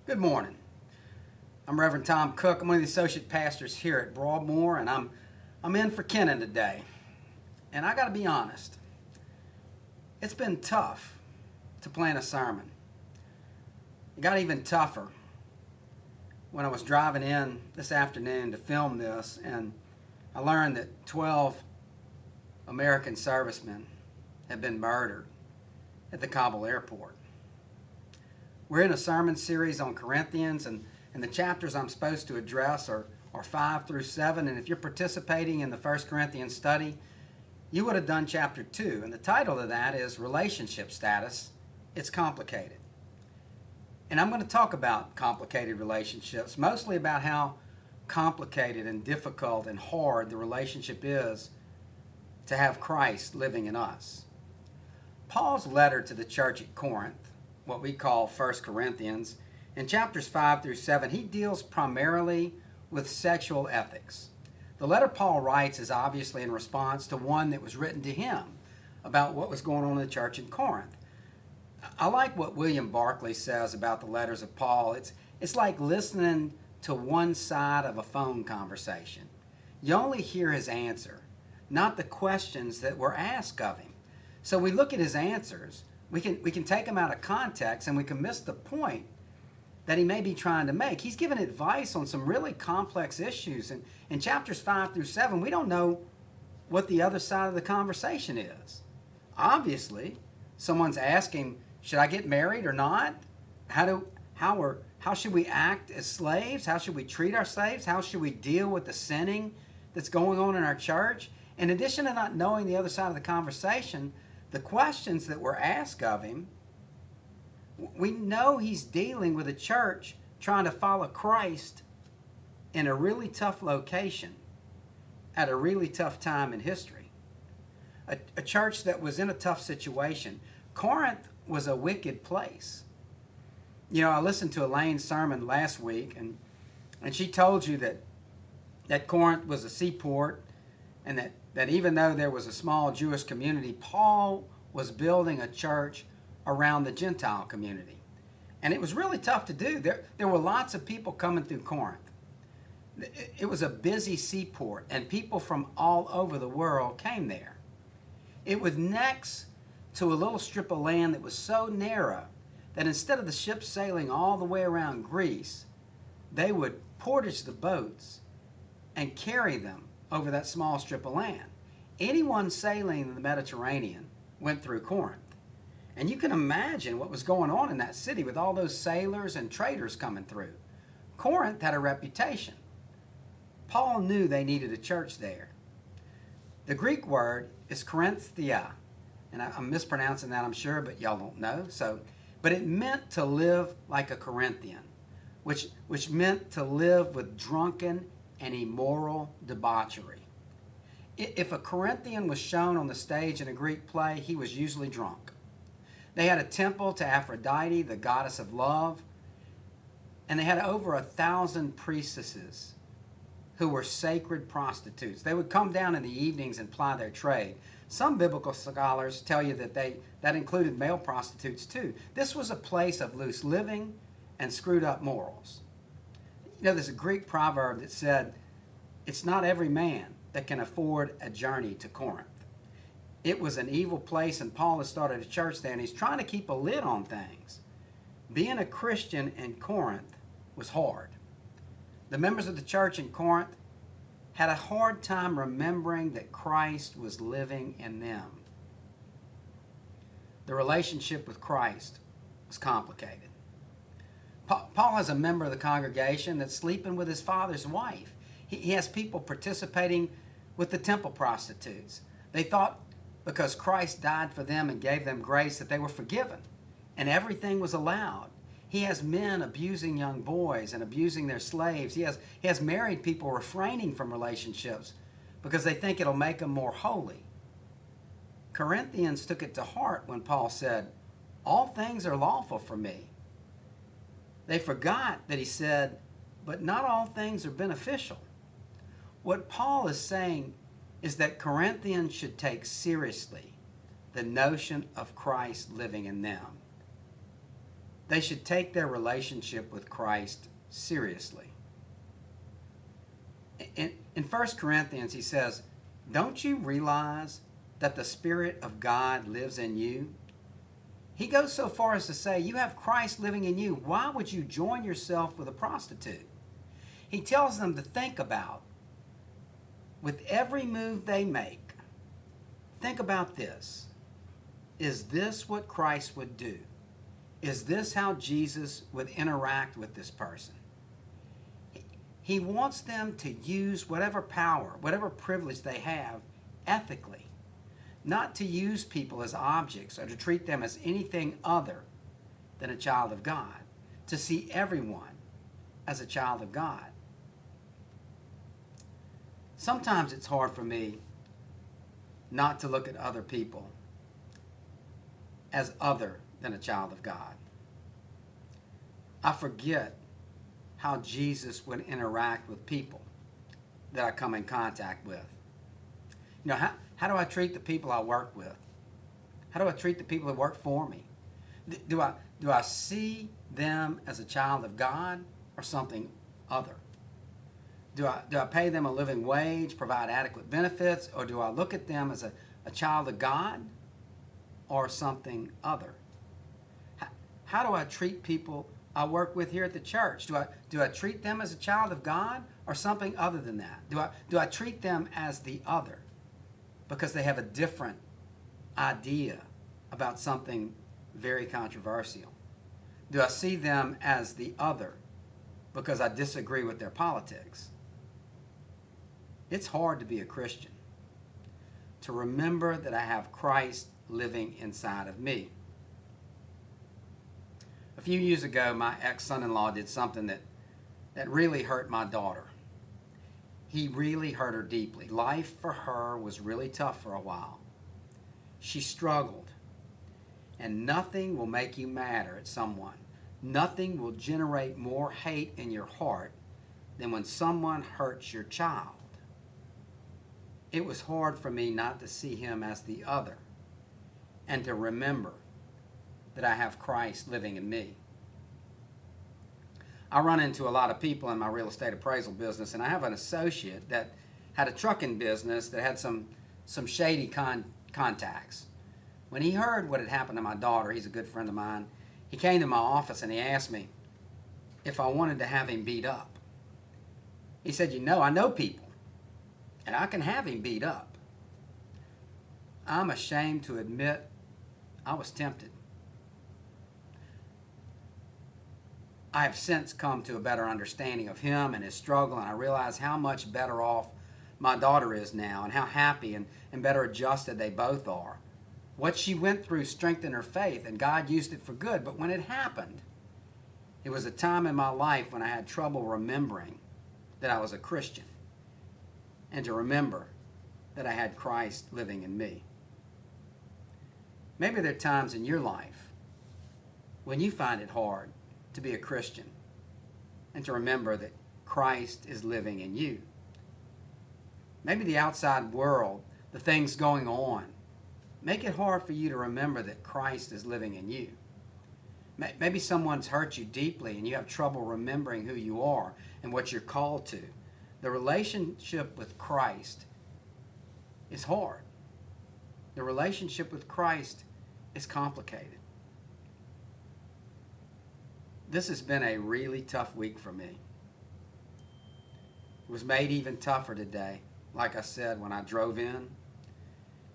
Good morning. I'm Reverend Tom Cook. I'm one of the associate pastors here at Broadmoor, and I'm in for Kenan today. And I got to be honest, it's been tough to plan a sermon. It got even tougher when I was driving in this afternoon to film this, and I learned that 12 American servicemen have been murdered at the Kabul airport. We're in a sermon series on Corinthians, and the chapters I'm supposed to address are 5 through 7. And if you're participating in the 1 Corinthians study, you would have done chapter 2. And the title of that is Relationship Status. It's complicated. And I'm going to talk about complicated relationships, mostly about how complicated and difficult and hard the relationship is to have Christ living in us. Paul's letter to the church at Corinth, what we call 1 Corinthians, in chapters 5 through 7, he deals primarily with sexual ethics. The letter Paul writes is obviously in response to one that was written to him about what was going on in the church in Corinth. I like what William Barclay says about the letters of Paul. It's like listening to one side of a phone conversation. You only hear his answer, not the questions that were asked of him. So we look at his answers, we can take them out of context, and we can miss the point that he may be trying to make. He's given advice on some really complex issues, and in chapters 5 through 7, we don't know what the other side of the conversation is. Obviously, someone's asking, should I get married or not? How should we act as slaves? How should we treat our slaves? How should we deal with the sinning that's going on in our church? In addition to not knowing the other side of the conversation, the questions that were asked of him, we know he's dealing with a church trying to follow Christ in a really tough location at a really tough time in history. A church that was in a tough situation. Corinth was a wicked place. You know, I listened to Elaine's sermon last week, and she told you that Corinth was a seaport, and that even though there was a small Jewish community, Paul was building a church around the Gentile community. And it was really tough to do. There were lots of people coming through Corinth. It was a busy seaport, and people from all over the world came there. It was next to a little strip of land that was so narrow that instead of the ships sailing all the way around Greece, they would portage the boats and carry them over that small strip of land. Anyone sailing in the Mediterranean went through Corinth. And you can imagine what was going on in that city with all those sailors and traders coming through. Corinth had a reputation. Paul knew they needed a church there. The Greek word is Korinthia, and I'm mispronouncing that, I'm sure, but y'all don't know. But it meant to live like a Corinthian, which meant to live with drunken and immoral debauchery. If a Corinthian was shown on the stage in a Greek play, he was usually drunk. They had a temple to Aphrodite, the goddess of love, and they had over 1,000 priestesses who were sacred prostitutes. They would come down in the evenings and ply their trade. Some biblical scholars tell you that included male prostitutes too. This was a place of loose living and screwed up morals. You know, there's a Greek proverb that said, it's not every man that can afford a journey to Corinth. It was an evil place, and Paul has started a church there, and he's trying to keep a lid on things. Being a Christian in Corinth was hard. The members of the church in Corinth had a hard time remembering that Christ was living in them. The relationship with Christ was complicated. Paul has a member of the congregation that's sleeping with his father's wife. He has people participating with the temple prostitutes. They thought because Christ died for them and gave them grace that they were forgiven and everything was allowed. He has men abusing young boys and abusing their slaves. He has married people refraining from relationships because they think it'll make them more holy. Corinthians took it to heart when Paul said, all things are lawful for me. They forgot that he said, but not all things are beneficial. What Paul is saying is that Corinthians should take seriously the notion of Christ living in them. they should take their relationship with Christ seriously. In 1 Corinthians, he says, don't you realize that the Spirit of God lives in you? He goes so far as to say, you have Christ living in you. Why would you join yourself with a prostitute? He tells them to think about, with every move they make, think about this. Is this what Christ would do? Is this how Jesus would interact with this person? He wants them to use whatever power, whatever privilege they have ethically, not to use people as objects or to treat them as anything other than a child of God, to see everyone as a child of God. Sometimes it's hard for me not to look at other people as other than a child of God. I forget how Jesus would interact with people that I come in contact with. You know, how do I treat the people I work with? How do I treat the people that work for me? Do I see them as a child of God or something other? Do I pay them a living wage, provide adequate benefits, or do I look at them as a child of God or something other? How do I treat people I work with here at the church? Do I treat them as a child of God or something other than that? Do I treat them as the other because they have a different idea about something very controversial? Do I see them as the other because I disagree with their politics? It's hard to be a Christian, to remember that I have Christ living inside of me. A few years ago, my ex-son-in-law did something that really hurt my daughter. He really hurt her deeply. Life for her was really tough for a while. She struggled. And nothing will make you madder at someone. Nothing will generate more hate in your heart than when someone hurts your child. It was hard for me not to see him as the other and to remember that I have Christ living in me. I run into a lot of people in my real estate appraisal business, and I have an associate that had a trucking business that had some shady contacts. When he heard what had happened to my daughter, he's a good friend of mine, he came to my office and he asked me if I wanted to have him beat up. He said, I know people, and I can have him beat up. I'm ashamed to admit I was tempted. I have since come to a better understanding of him and his struggle, and I realize how much better off my daughter is now and how happy and better adjusted they both are. What she went through strengthened her faith, and God used it for good. But when it happened, it was a time in my life when I had trouble remembering that I was a Christian and to remember that I had Christ living in me. Maybe there are times in your life when you find it hard to be a Christian and to remember that Christ is living in you. Maybe the outside world, the things going on, make it hard for you to remember that Christ is living in you. Maybe someone's hurt you deeply and you have trouble remembering who you are and what you're called to. The relationship with Christ is hard. The relationship with Christ is complicated. This has been a really tough week for me. It was made even tougher today, like I said, when I drove in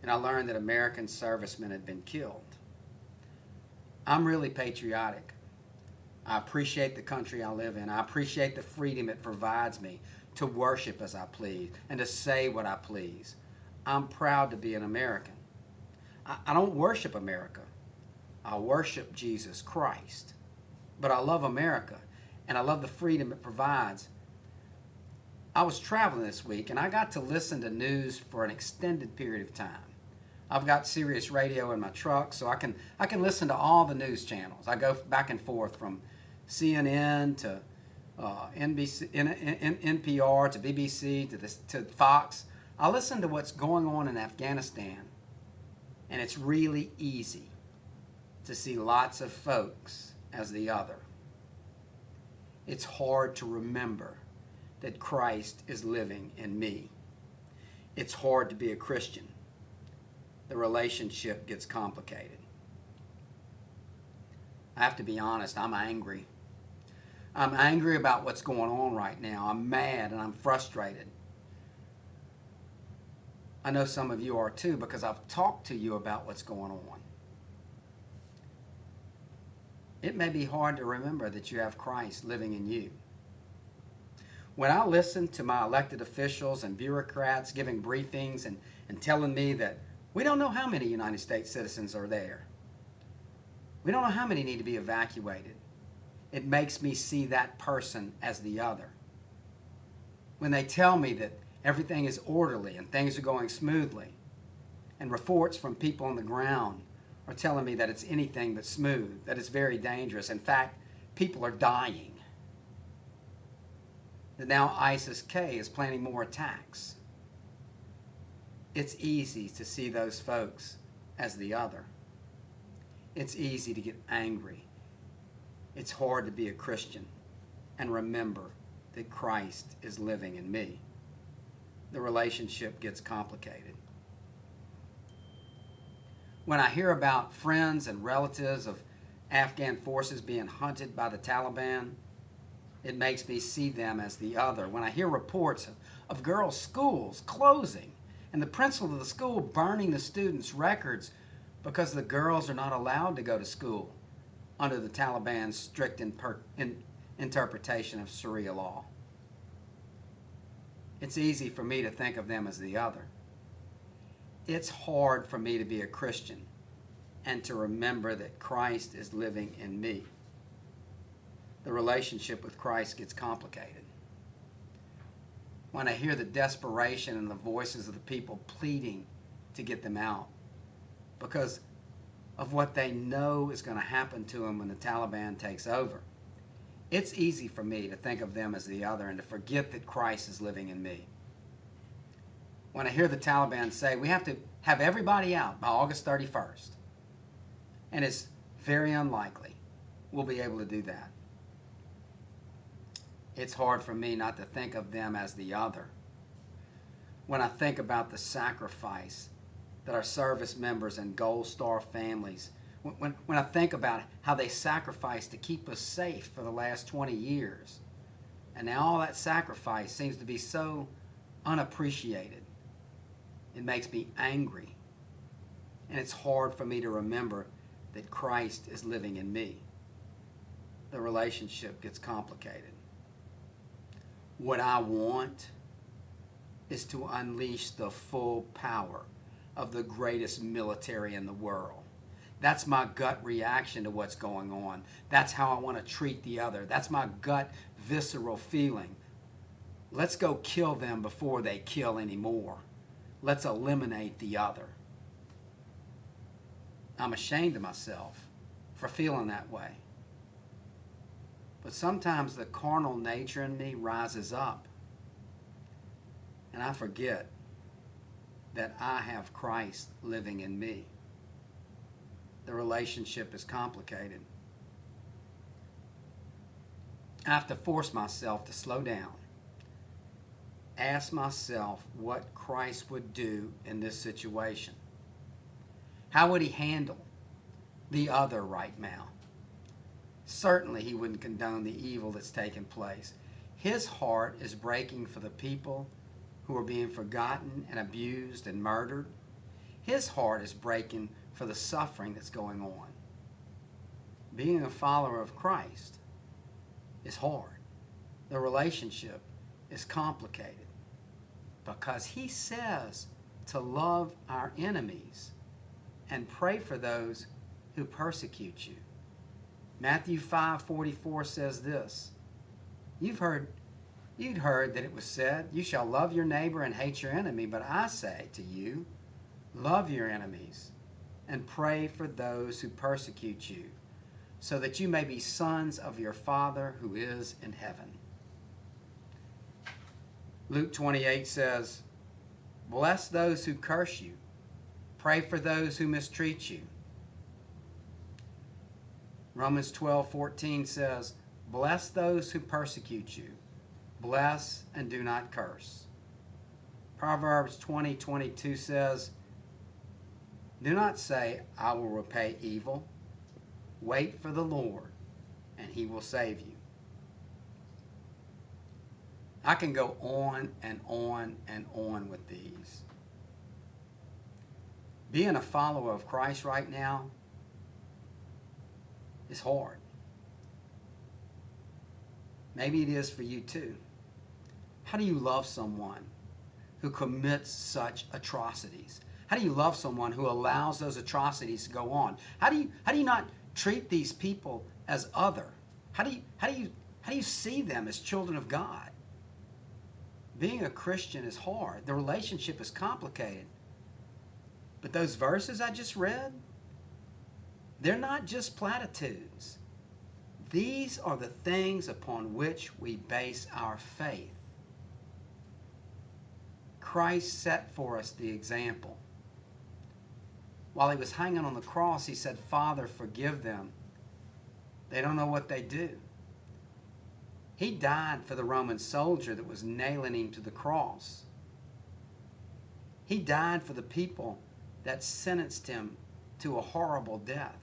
and I learned that American servicemen had been killed. I'm really patriotic. I appreciate the country I live in. I appreciate the freedom it provides me to worship as I please and to say what I please. I'm proud to be an American. I don't worship America. I worship Jesus Christ. But I love America, and I love the freedom it provides. I was traveling this week, and I got to listen to news for an extended period of time. I've got Sirius Radio in my truck, so I can listen to all the news channels. I go back and forth from CNN to NBC, NPR to BBC to Fox. I listen to what's going on in Afghanistan, and it's really easy to see lots of folks as the other. It's hard to remember that Christ is living in me. It's hard to be a Christian. The relationship gets complicated. I have to be honest, I'm angry. I'm angry about what's going on right now. I'm mad and I'm frustrated. I know some of you are too, because I've talked to you about what's going on. It may be hard to remember that you have Christ living in you. When I listen to my elected officials and bureaucrats giving briefings and telling me that we don't know how many United States citizens are there, we don't know how many need to be evacuated, it makes me see that person as the other. When they tell me that everything is orderly and things are going smoothly, and reports from people on the ground are telling me that it's anything but smooth, that it's very dangerous. In fact, people are dying. That now ISIS-K is planning more attacks. It's easy to see those folks as the other. It's easy to get angry. It's hard to be a Christian and remember that Christ is living in me. The relationship gets complicated. When I hear about friends and relatives of Afghan forces being hunted by the Taliban, it makes me see them as the other. When I hear reports of girls' schools closing and the principal of the school burning the students' records because the girls are not allowed to go to school under the Taliban's strict interpretation of Sharia law, it's easy for me to think of them as the other. It's hard for me to be a Christian and to remember that Christ is living in me. The relationship with Christ gets complicated. When I hear the desperation in the voices of the people pleading to get them out because of what they know is going to happen to them when the Taliban takes over, it's easy for me to think of them as the other and to forget that Christ is living in me. When I hear the Taliban say we have to have everybody out by August 31st, and it's very unlikely we'll be able to do that, it's hard for me not to think of them as the other. When I think about the sacrifice that our service members and Gold Star families, when I think about how they sacrificed to keep us safe for the last 20 years, and now all that sacrifice seems to be so unappreciated, it makes me angry. And it's hard for me to remember that Christ is living in me. The relationship gets complicated. What I want is to unleash the full power of the greatest military in the world. That's my gut reaction to what's going on. That's how I want to treat the other. That's my gut visceral feeling. Let's go kill them before they kill anymore. Let's eliminate the other. I'm ashamed of myself for feeling that way. But sometimes the carnal nature in me rises up, and I forget that I have Christ living in me. The relationship is complicated. I have to force myself to slow down. Ask myself what Christ would do in this situation. How would he handle the other right now? Certainly he wouldn't condone the evil that's taken place. His heart is breaking for the people who are being forgotten and abused and murdered. His heart is breaking for the suffering that's going on. Being a follower of Christ is hard. The relationship is complicated because he says to love our enemies and pray for those who persecute you. Matthew 5:44 says this, You'd heard that it was said, you shall love your neighbor and hate your enemy, but I say to you, love your enemies and pray for those who persecute you, so that you may be sons of your Father who is in heaven. Luke 28 says, bless those who curse you, pray for those who mistreat you. Romans 12:14 says, "Bless those who persecute you. Bless and do not curse." Proverbs 20:22 says, "Do not say, 'I will repay evil.' Wait for the Lord, and he will save you." I can go on and on and on with these. Being a follower of Christ right now is hard. Maybe it is for you too. How do you love someone who commits such atrocities? How do you love someone who allows those atrocities to go on? How do you not treat these people as other? How do you see them as children of God? Being a Christian is hard. The relationship is complicated. But those verses I just read, they're not just platitudes. These are the things upon which we base our faith. Christ set for us the example. While he was hanging on the cross, he said, "Father, forgive them. They don't know what they do." He died for the Roman soldier that was nailing him to the cross. He died for the people that sentenced him to a horrible death.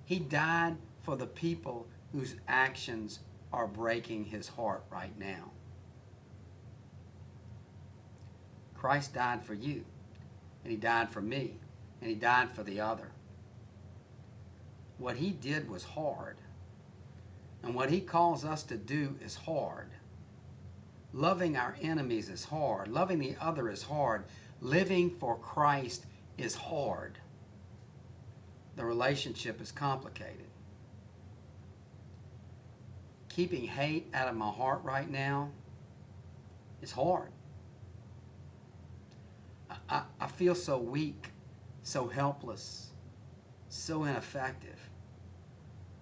He died for the people whose actions are breaking his heart right now. Christ died for you, and he died for me, and he died for the other. What he did was hard. And what he calls us to do is hard. Loving our enemies is hard. Loving the other is hard. Living for Christ is hard. The relationship is complicated. Keeping hate out of my heart right now is hard. I feel so weak, so helpless, so ineffective.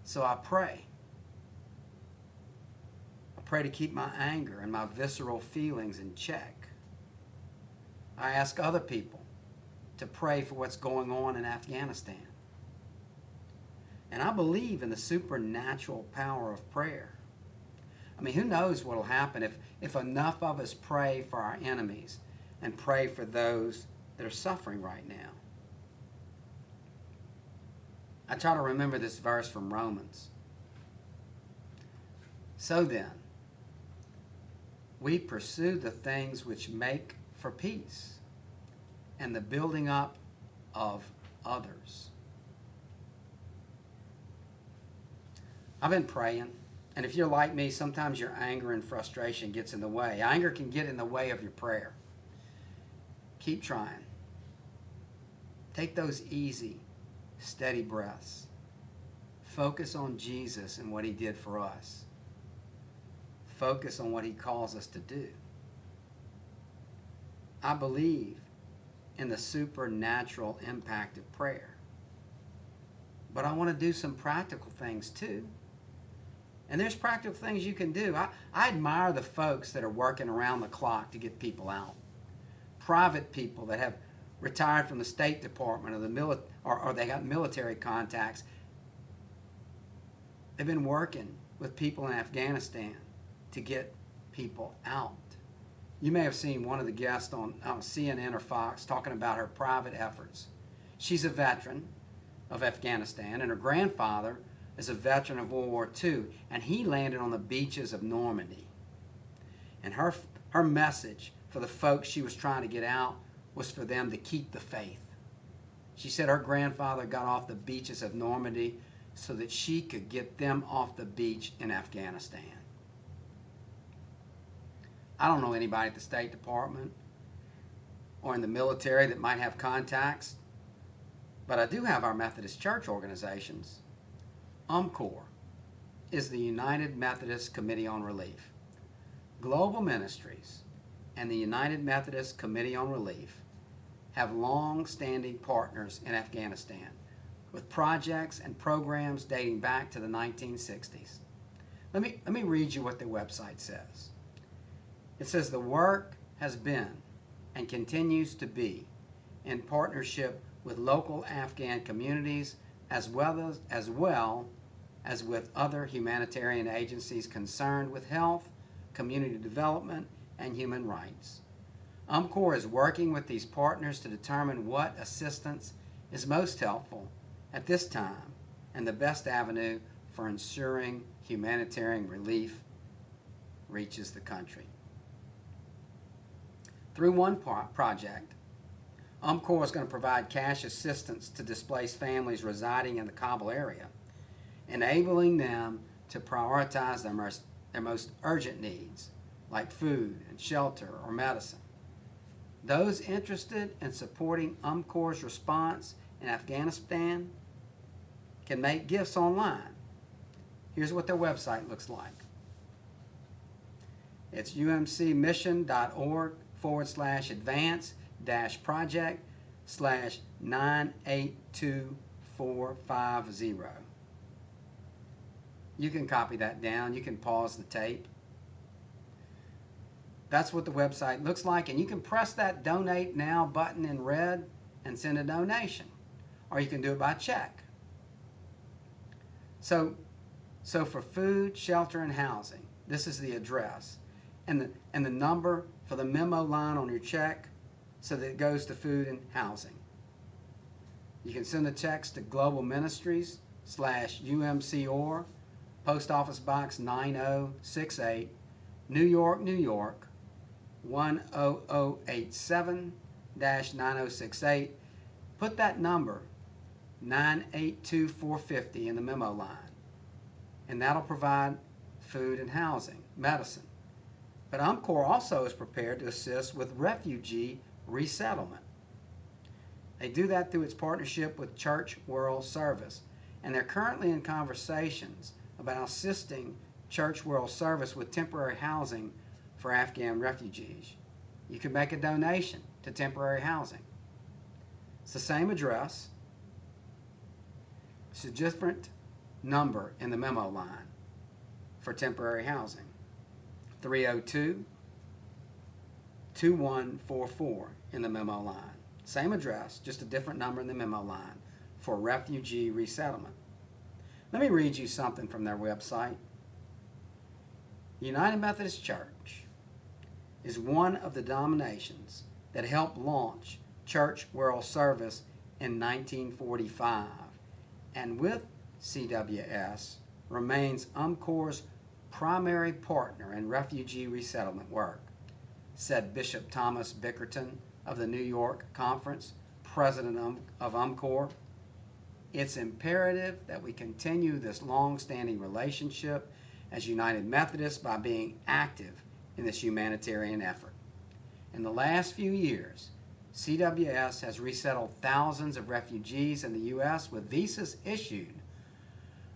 So I pray. Pray to keep my anger and my visceral feelings in check. I ask other people to pray for what's going on in Afghanistan. And I believe in the supernatural power of prayer. I mean, who knows what will happen if enough of us pray for our enemies and pray for those that are suffering right now. I try to remember this verse from Romans. So then, we pursue the things which make for peace and the building up of others. I've been praying, and if you're like me, sometimes your anger and frustration gets in the way. Anger can get in the way of your prayer. Keep trying. Take those easy, steady breaths. Focus on Jesus and what he did for us. Focus on what he calls us to do. I believe in the supernatural impact of prayer. But I want to do some practical things too. And there's practical things you can do. I admire the folks that are working around the clock to get people out. Private people that have retired from the State Department or they got military contacts. They've been working with people in Afghanistan to get people out. You may have seen one of the guests on CNN or Fox talking about her private efforts. She's a veteran of Afghanistan, and her grandfather is a veteran of World War II, and he landed on the beaches of Normandy. And her message for the folks she was trying to get out was for them to keep the faith. She said her grandfather got off the beaches of Normandy so that she could get them off the beach in Afghanistan. I don't know anybody at the State Department or in the military that might have contacts, but I do have our Methodist Church organizations. UMCOR is the United Methodist Committee on Relief. Global Ministries and the United Methodist Committee on Relief have long-standing partners in Afghanistan with projects and programs dating back to the 1960s. Let me read you what their website says. It says the work has been and continues to be in partnership with local Afghan communities as well as with other humanitarian agencies concerned with health, community development, and human rights. UMCOR is working with these partners to determine what assistance is most helpful at this time and the best avenue for ensuring humanitarian relief reaches the country. Through one project, UMCOR is going to provide cash assistance to displaced families residing in the Kabul area, enabling them to prioritize their most urgent needs, like food and shelter or medicine. Those interested in supporting UMCOR's response in Afghanistan can make gifts online. Here's what their website looks like. It's umcmission.org/advance-project/982450. You can copy that down. You can pause the tape. That's what the website looks like, and you can press that Donate Now button in red and send a donation, or you can do it by check. So for food, shelter, and housing, this is the address, and the number for the memo line on your check, so that it goes to food and housing. You can send the checks to Global Ministries /UMCOR, Post Office Box 9068, New York, New York 10087-9068. Put that number 982450 in the memo line, and that'll provide food and housing, medicine. But UMCOR also is prepared to assist with refugee resettlement. They do that through its partnership with Church World Service, and they're currently in conversations about assisting Church World Service with temporary housing for Afghan refugees. You can make a donation to temporary housing. It's the same address. It's a different number in the memo line for temporary housing. 302-2144 in the memo line. Same address, just a different number in the memo line for refugee resettlement. Let me read you something from their website. United Methodist Church is one of the denominations that helped launch Church World Service in 1945, and with CWS remains UMCOR's primary partner in refugee resettlement work, said Bishop Thomas Bickerton of the New York Conference, president of UMCOR. It's imperative that we continue this long-standing relationship as United Methodists by being active in this humanitarian effort. In the last few years, CWS has resettled thousands of refugees in the U.S. with visas issued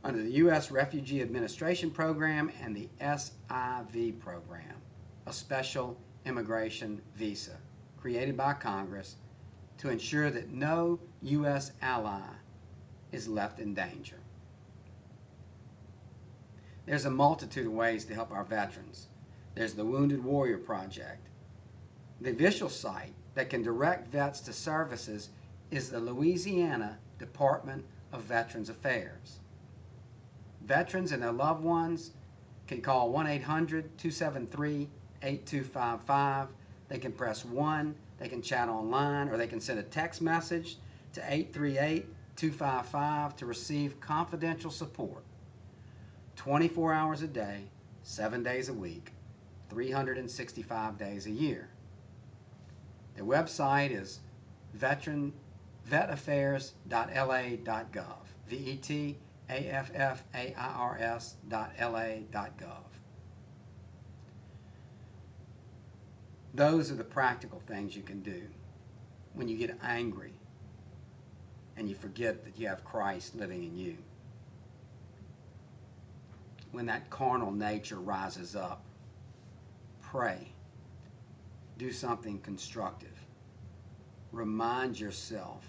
under the U.S. Refugee Administration Program and the SIV program, a special immigration visa created by Congress to ensure that no U.S. ally is left in danger. There's a multitude of ways to help our veterans. There's the Wounded Warrior Project. The official site that can direct vets to services is the Louisiana Department of Veterans Affairs. Veterans and their loved ones can call 1-800-273-8255. They can press 1, they can chat online, or they can send a text message to 838-255 to receive confidential support 24 hours a day, 7 days a week, 365 days a year. Their website is vetaffairs.la.gov, VETAFFAIRS.LA.gov. Those are the practical things you can do when you get angry and you forget that you have Christ living in you. When that carnal nature rises up, pray. Do something constructive. Remind yourself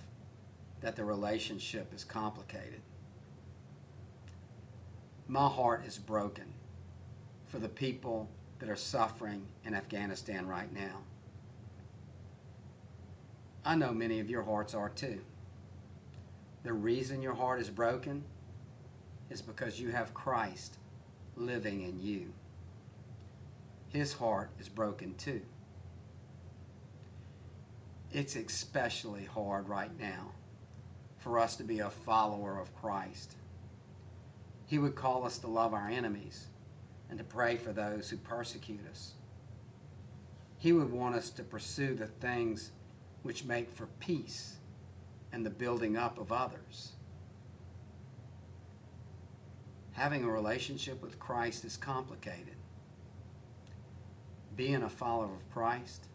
that the relationship is complicated. My heart is broken for the people that are suffering in Afghanistan right now. I know many of your hearts are too. The reason your heart is broken is because you have Christ living in you. His heart is broken too. It's especially hard right now for us to be a follower of Christ. He would call us to love our enemies and to pray for those who persecute us. He would want us to pursue the things which make for peace and the building up of others. Having a relationship with Christ is complicated. Being a follower of Christ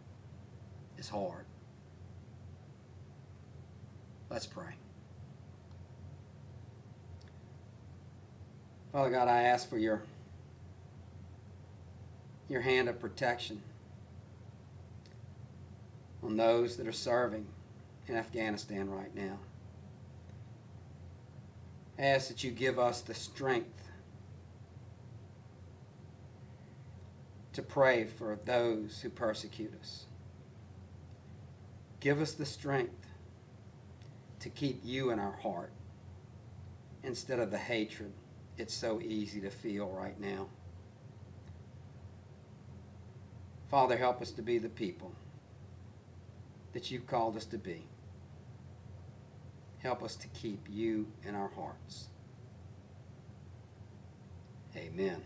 is hard. Let's pray. Father God, I ask for your hand of protection on those that are serving in Afghanistan right now. I ask that you give us the strength to pray for those who persecute us. Give us the strength to keep you in our heart instead of the hatred it's so easy to feel right now. Father, help us to be the people that you've called us to be. Help us to keep you in our hearts. Amen.